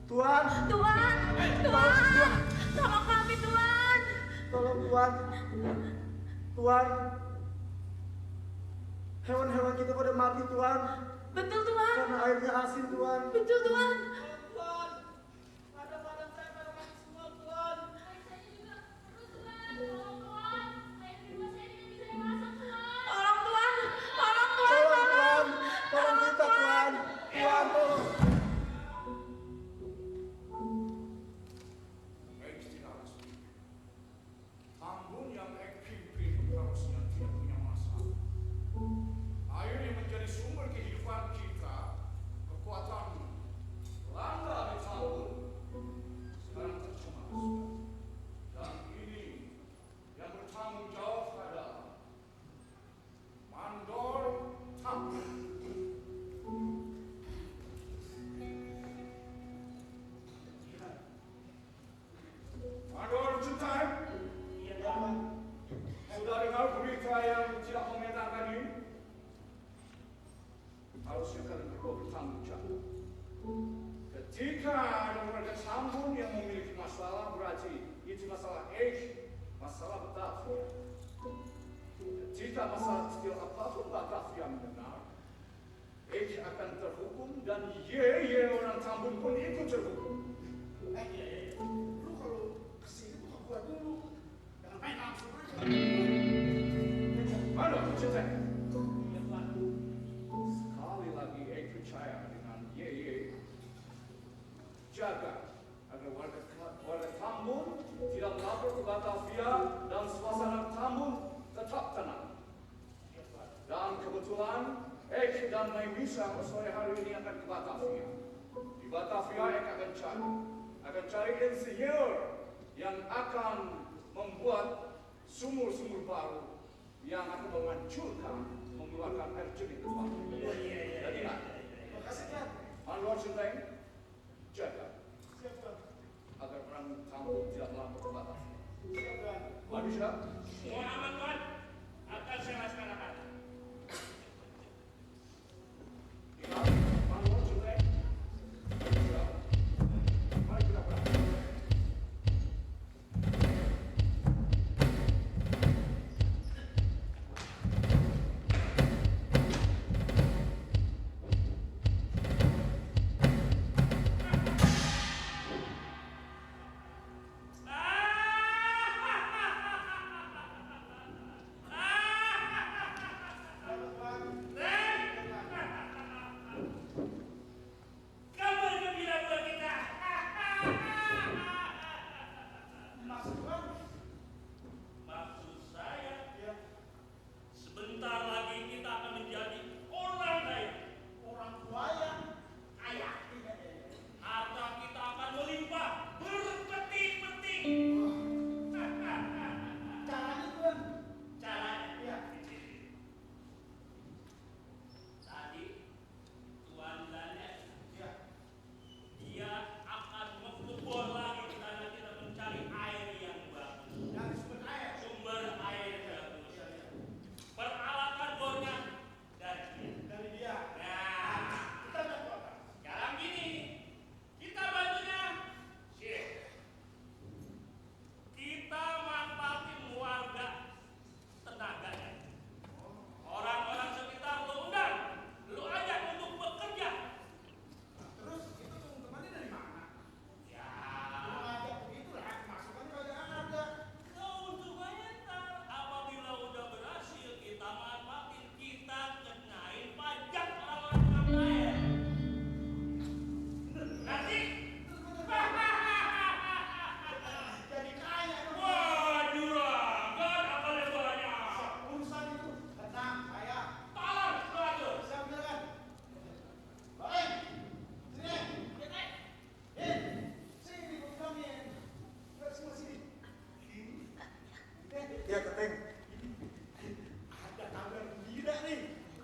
Tuan, Tuan, Tuan, tolong kami Tuan. tolong Tuan. Tuan, hewan-hewan kita pada mati Tuan, Betul Tuan, karena airnya asin Tuan. betul Tuan. Tuan, padang-padang saya pada mati semua, Tuan. Tolong Tuan, Tolong Tuan, tolong kita Tuan. Tuan, tolong. Tidak resmi. Tambun yang pimpin harusnya tidak punya masalah. Air yang menjadi sumber kehidupan kita, kekuatan langka di Tambun, sekarang tercemar. Dan ini yang bertanggung jawab adalah Mandor Tambun. Mandor Juntai, sudah dengar berita yang tidak mengenakan ini? Harusnya kalian berdua bertanggung jawab. Ketika ada warga Tambun yang memiliki masalah, berarti itu masalah masalah Batavia. Ketika masalah kecil apapun Batavia mendengar, akan terhukum dan orang Tambun pun ikut terhukum. Lu kalau kesini buka gua dulu. Jangan main langsung aja. Mana Juntai? Sekali lagi percaya dengan jaga agar warga Tambun tidak melapor ke Batavia dan suasana Tambun tetap tenang. Dan kebetulan dan Maimisa sore hari ini akan ke Batavia. Di Batavia akan cari insinyur yang akan membuat sumur-sumur baru yang akan mengeluarkan air jernih ke Batavia. Jadi Makasih Tuan. Anwar Juntai, jaga Siap Tuan. agar orang Tambun tidak melapor ke Batavia. Siap Tuan. Manusia, semua aman Tuan, akan saya laksanakan. Anwar Juntai, mari kita berangkat.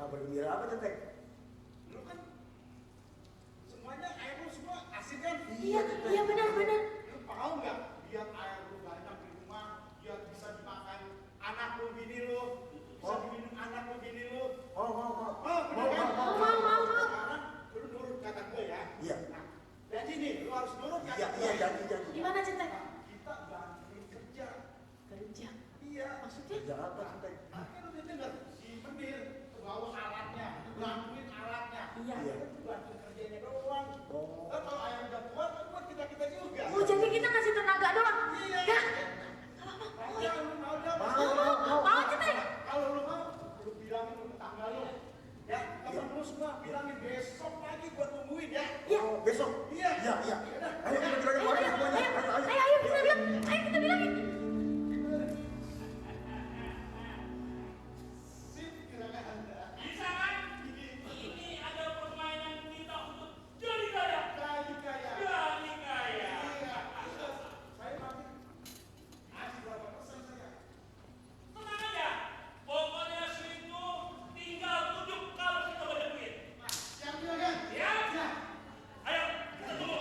Kabar gembira apa Cetek? Lu kan semuanya air lu semua asik kan? Iya, iya benar-benar. Lu mau nggak lihat air lu banyak di rumah, biar bisa dimakan anak lu, bini lu, bisa diminum anak lu, bini lu. Mau. Bener kan? Mau. Sekarang lu nurut kata gue ya. Iya. Jadi nih, lu harus nurut kata Iya, gue. janji. Gimana Cetek? Kita bantuin kerja. Kerja. Iya. Maksudnya? Kerja apa Cetek? Kan udah denger, si Menir bawa alatnya, bantuin alatnya. Iya. Kita tuh bantuin kerjanya doang. Oh. Kan kalau ayam udah kuat, kan buat kita juga. Oh jadi kita ngasih tenaga doang? Iya. Ya. Ya, lu mau dong. Mau Cetek? Kalau lu mau, lu bilangin lu tetangga lu. Ya, temen lu semua bilangin besok lagi gua tungguin ya. Oh, besok. Iya. Iya. Ayo kita bilangin warga semuanya. Ayo kita bilang. Ayo kita bilangin. Sip, silakan Anda. Bisa kan? Ini ada permainan kita untuk jadi kaya. Jadi kaya. Jadi kaya. Iya. Saya mati. Kasih berapa persen saya? Tenang aja. Pokoknya situ tinggal tunjuk kalau kita banyak duit. Siap juga kan? Ya? Ayo, kita tunggu.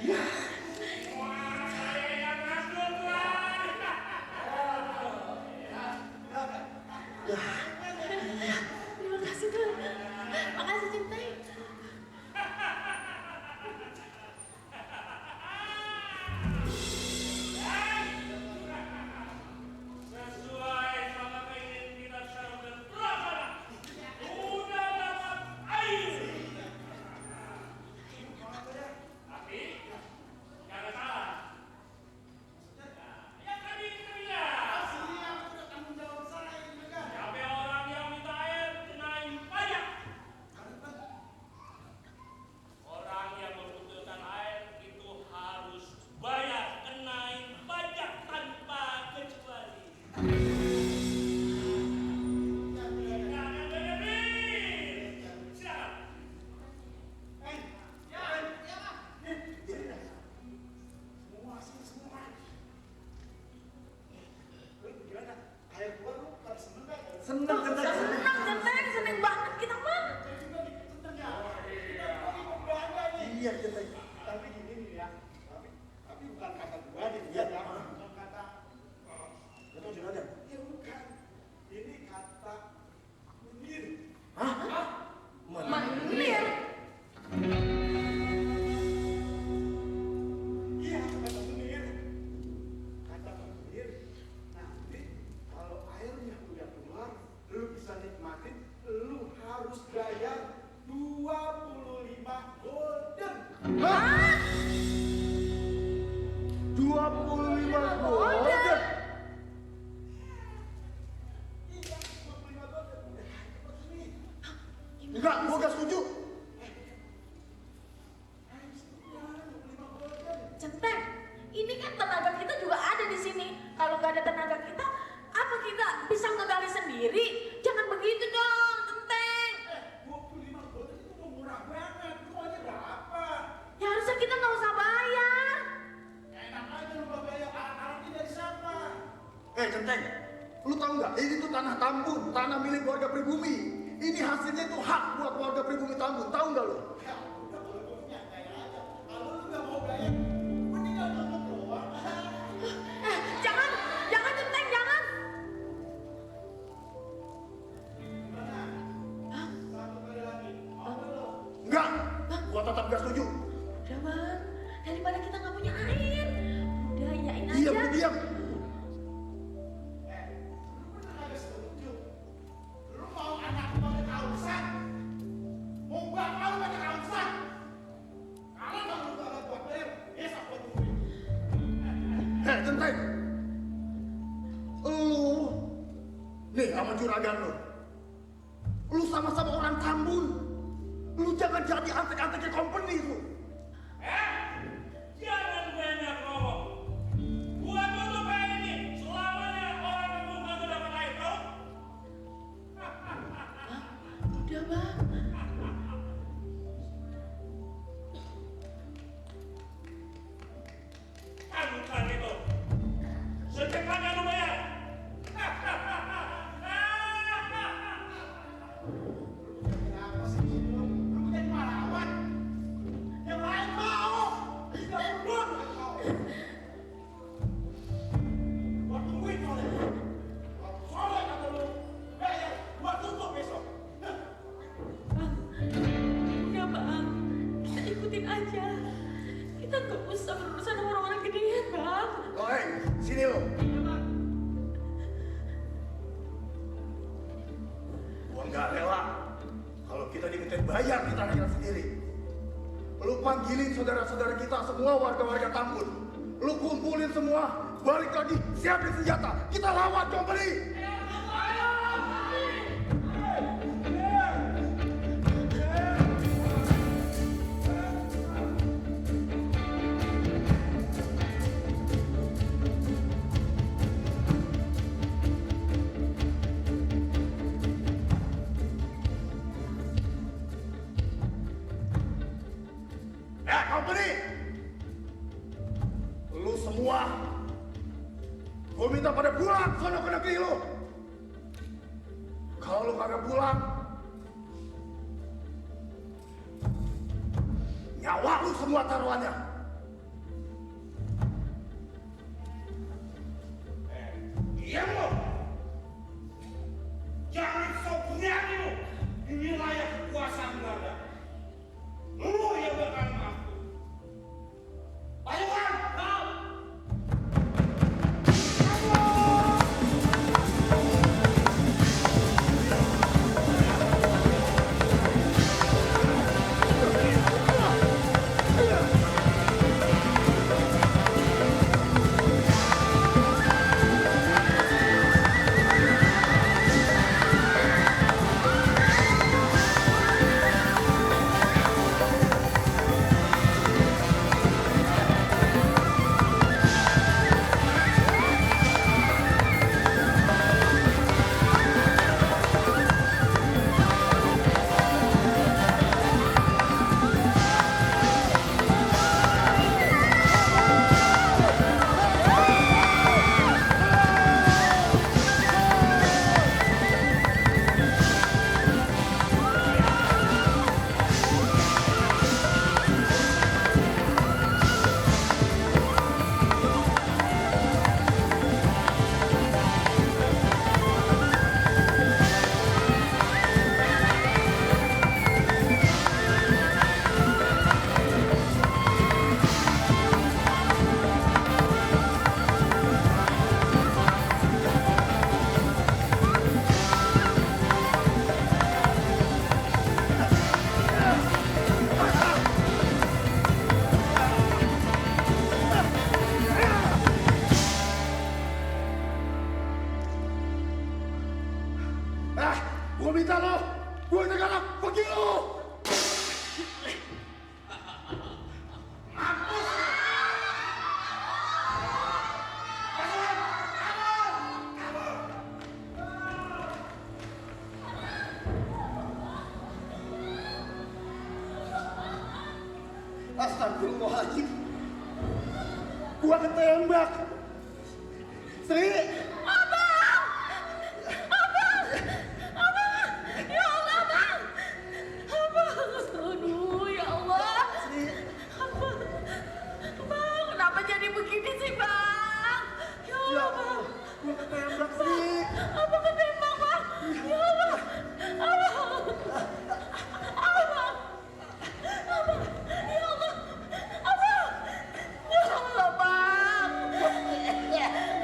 Wah, saya yang ngatur, Tuan. Terima kasih Tuan. Makasih Cintai. Sesuai sama keinginan kita secara berpelaksana. Udah dapat air. Tapi jangan salah. Nah, yang tadi kita bilang. Siapa orang yang minta air kenain pajak. Orang yang membutuhkan air itu harus bayar kenain pajak tanpa kecuali. Jangan berlebih. Siap. Seneng Centeng. Senang Cintai, seneng banget kita mah. Iya Centeng. Tapi gini nih ya, tapi bukan kata gua nih, ya, bukan kata Betul juragan. ya bukan. Ini kata Munir. Menir. Iya, kata Munir. Kata Munir. Nanti kalau airnya udah keluar, lu bisa nikmatin, lu harus bayar 25 golden. 25 golden. Iya, 25 golden. Udah cepet nih. Enggak, gua gak setuju. Centeng, ini kan tenaga kita juga ada di sini. Kalau nggak ada tenaga kita, apa kita bisa ngegali sendiri? Jangan begitu dong, Centeng. 25 golden itu mau murah banget. Lu maunya berapa? Ya harusnya kita nggak usah bayar. Enak aja lu gak bayar. Alat-alatnya dari siapa? Centeng, lu tahu nggak? Ini tuh tanah Tambun, tanah milik warga pribumi. Ini hasilnya tuh hak buat warga pribumi Tambun. Tahu nggak lu? Ya udah kalau lu nyantai aja. Kalau lu gak mau bayar, mendingan tutup doang. Jangan Centeng, jangan. Gimana? Satu kali lagi. Mau lu? Enggak, gua tetap gak setuju. Udah bang, daripada kita nggak punya air, udah iyain aja. Diam, lu diam. Lu bener agak setuju. Lu mau anak lu pada kausan? Mau bapak lu pada kausan? Kalau nggak lu gak buat bayar, ya siapa tungguin? Centeng. Lu nih sama juragan lu. Lu sama-sama orang Tambun. Lu jangan jadi antek-anteknya company lu. Jangan banyak ngomong. Gua tutup air ini. Selamanya orang kampung kagak dapat air, tau? Udah bang. Bukan itu. Secepatnya lu bayar. Kenapa sih lu? Lu jadi pahlawan. Yang lain mau. Tidak mundur. Mau. Gua tungguin soalnya. Kalau sore kata lu bayar, gua tutup besok. Udah bang, kita ikutin aja. Kita nggak usah berurusan sama orang-orang gedean bang. Oh, sini lu. Gua nggak rela kalau kita dimintain bayar di tanahnya sendiri. Lu panggilin saudara-saudara kita semua warga-warga Tambun. Lu kumpulin semua, balik lagi, siapin senjata. Kita lawan company. Company, lu semua, gua minta pada pulang sono ke negeri lu. Kalau lu kagak pulang, nyawa lu semua taruhannya. pergi lu! Astagfirullahaladzim. Gua ketembak. Sri. Abang! Abang! Abang! Ya Allah, Bang! Abang! Aduh, ya Allah! Abang! Bang, kenapa jadi begini sih, Bang? Ya Allah, Bang! Gua ketembak, Sri. Abang ketembak, Bang! Ya Allah! Abang! Abang! Abang! Ya Allah! Abang! Ya Allah, Bang!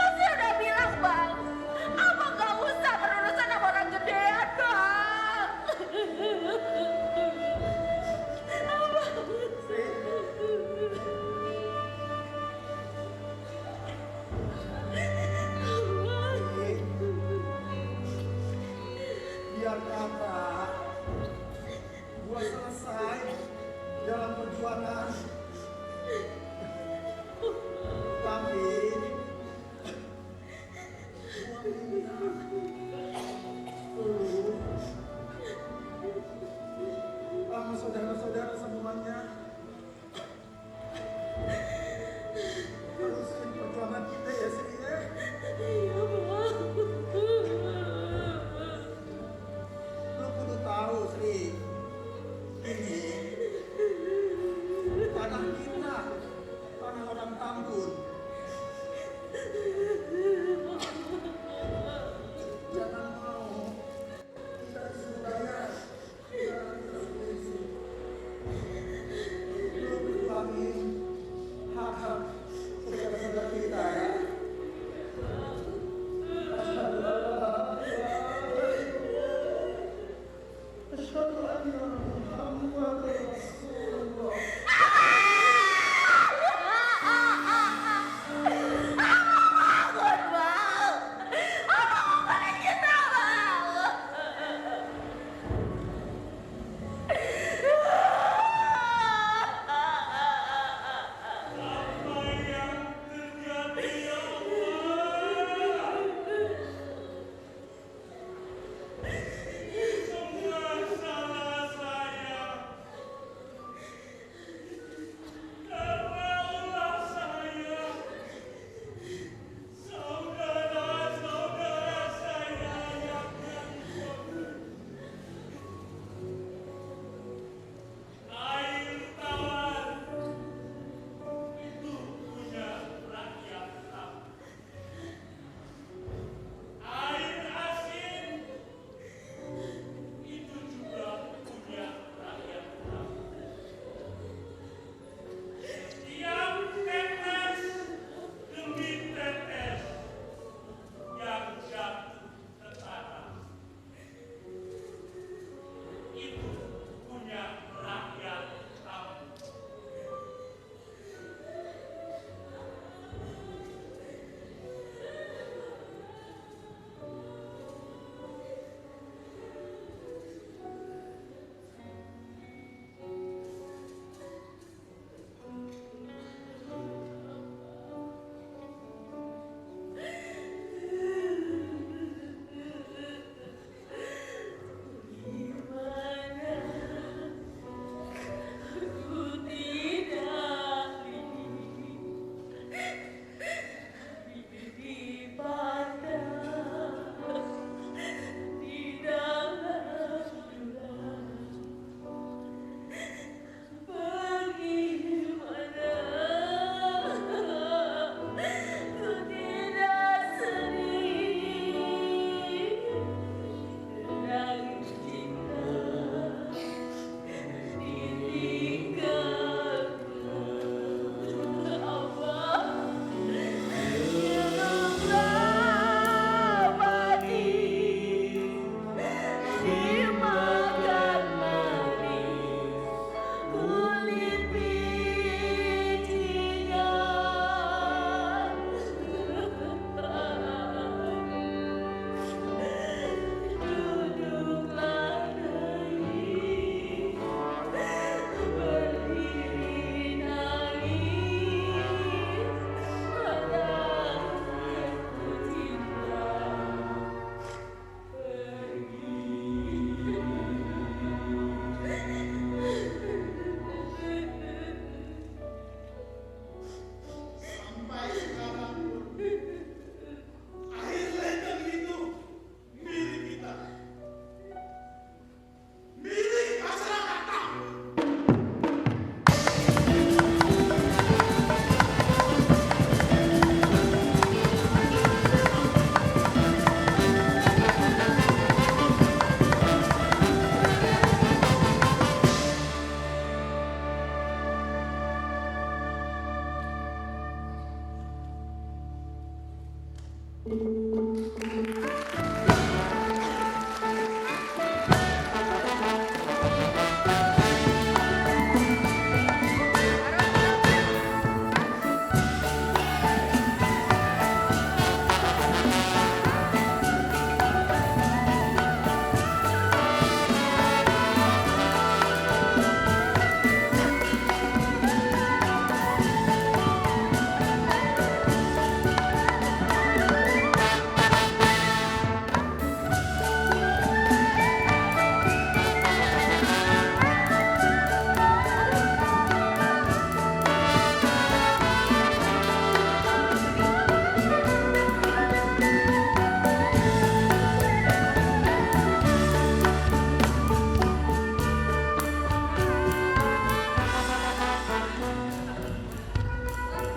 Pasti udah bilang, Bang. Abang gak usah berurusan sama orang gedean, Bang. Abang. Biar kata gua selesai dalam perjuangan. Tapi gua minta lu sama saudara-saudara semuanya terusin perjuangan kita ya, Sri ya. Iya, Bang. Lu kudu tahu, Sri. Ini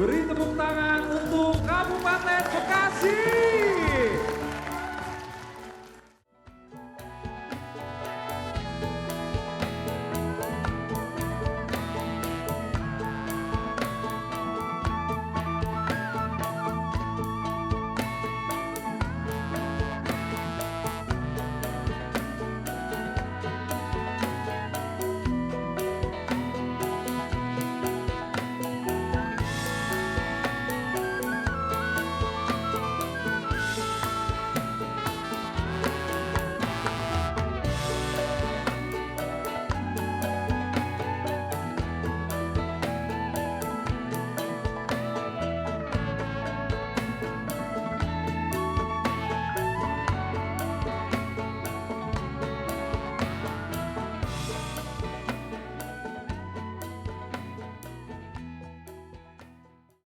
Beri tepuk tangan untuk Kabupaten Bekasi.